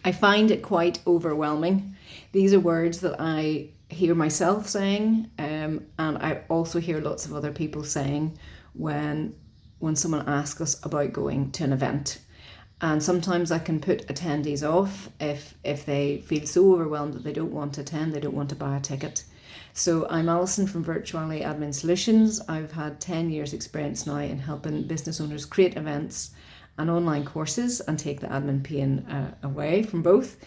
I find it quite overwhelming. These are words that I hear myself saying, and I also hear lots of other people saying when someone asks us about going to an event. And sometimes I can put attendees off if they feel so overwhelmed that they don't want to attend, they don't want to buy a ticket. So I'm Alison from Virtually Admin Solutions. I've had 10 years experience now in helping business owners create events and online courses and take the admin pain away from both.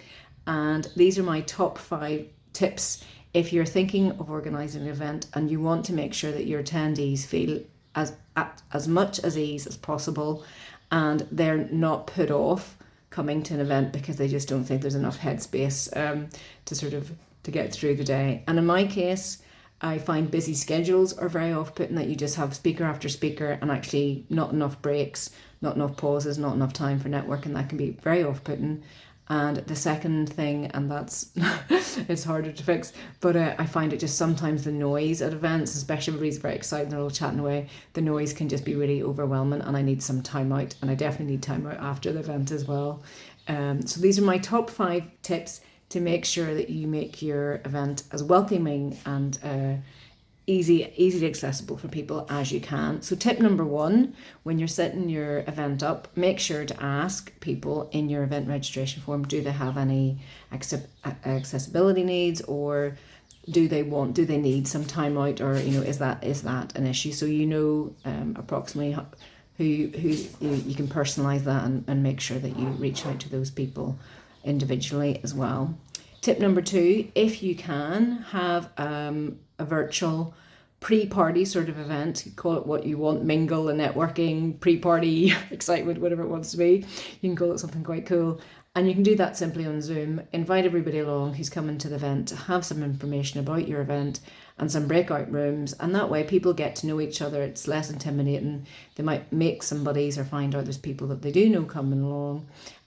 And these are my top 5 tips if you're thinking of organising an event and you want to make sure that your attendees feel as much at ease as possible and they're not put off coming to an event because they just don't think there's enough headspace to get through the day. And in my case, I find busy schedules are very off-putting, that you just have speaker after speaker and actually not enough breaks, not enough pauses, not enough time for networking. That can be very off-putting. And the second thing, and that's it's harder to fix, but I find it just sometimes the noise at events, especially everybody's very excited and they're all chatting away, the noise can just be really overwhelming, and I need some time out, and I definitely need time out after the event as well. So these are my top 5 tips to make sure that you make your event as welcoming and easily accessible for people as you can. So tip number 1, when you're setting your event up, make sure to ask people in your event registration form, do they have any accessibility needs, or do they need some time out, or is that an issue? So approximately who you can personalize that and make sure that you reach out to those people individually as well. Tip number 2, if you can have a virtual pre-party sort of event, call it what you want, mingle and networking, pre-party excitement, whatever it wants to be, you can call it something quite cool. And you can do that simply on Zoom. Invite everybody along who's coming to the event to have some information about your event and some breakout rooms. And that way people get to know each other. It's less intimidating. They might make some buddies or find out there's people that they do know coming along.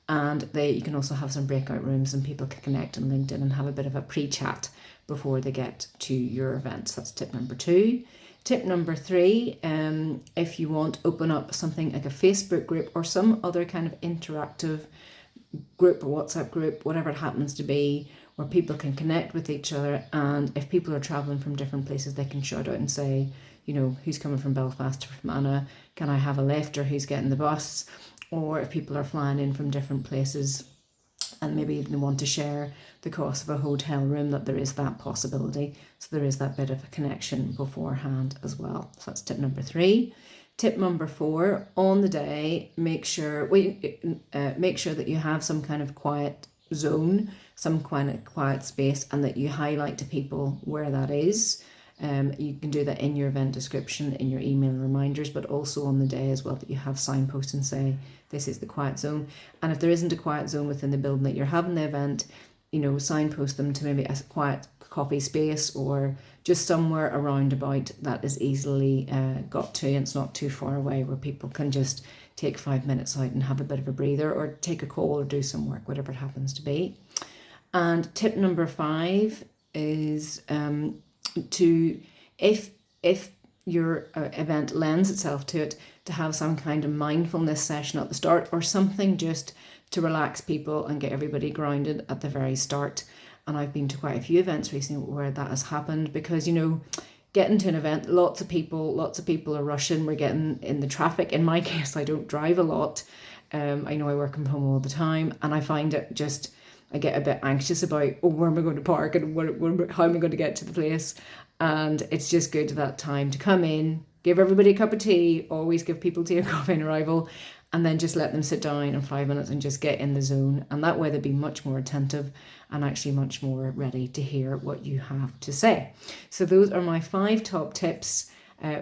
And you can also have some breakout rooms and people can connect on LinkedIn and have a bit of a pre-chat before they get to your event. So that's tip number 2. Tip number 3, if you want, open up something like a Facebook group or some other kind of interactive group or WhatsApp group, whatever it happens to be, where people can connect with each other. And if people are traveling from different places, they can shout out and say, who's coming from Belfast or from Anna, can I have a lift, or who's getting the bus? Or if people are flying in from different places and maybe even want to share the cost of a hotel room, that there is that possibility. So there is that bit of a connection beforehand as well. So that's tip number 3. Tip number 4, on the day, make sure that you have some kind of quiet zone, some kind of quiet space, and that you highlight to people where that is. You can do that in your event description, in your email reminders, but also on the day as well, that you have signposts and say, this is the quiet zone. And if there isn't a quiet zone within the building that you're having the event, signpost them to maybe a quiet coffee space or just somewhere around about that is easily got to, and it's not too far away, where people can just take 5 minutes out and have a bit of a breather or take a call or do some work, whatever it happens to be. And tip number 5 is if your event lends itself to it, to have some kind of mindfulness session at the start, or something just to relax people and get everybody grounded at the very start. And I've been to quite a few events recently where that has happened, because getting to an event, lots of people are rushing. We're getting in the traffic. In my case, I don't drive a lot. I know I work from home all the time, and I find it just, I get a bit anxious about, where am I going to park, and how am I going to get to the place? And it's just good at that time to come in, give everybody a cup of tea, always give people tea or coffee on arrival, and then just let them sit down in 5 minutes and just get in the zone. And that way they'll be much more attentive and actually much more ready to hear what you have to say. So those are my 5 top tips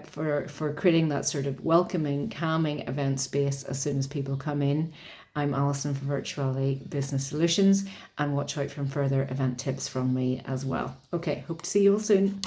for creating that sort of welcoming, calming event space as soon as people come in. I'm Alison from Virtually Business Solutions, and watch out for further event tips from me as well. Okay, hope to see you all soon.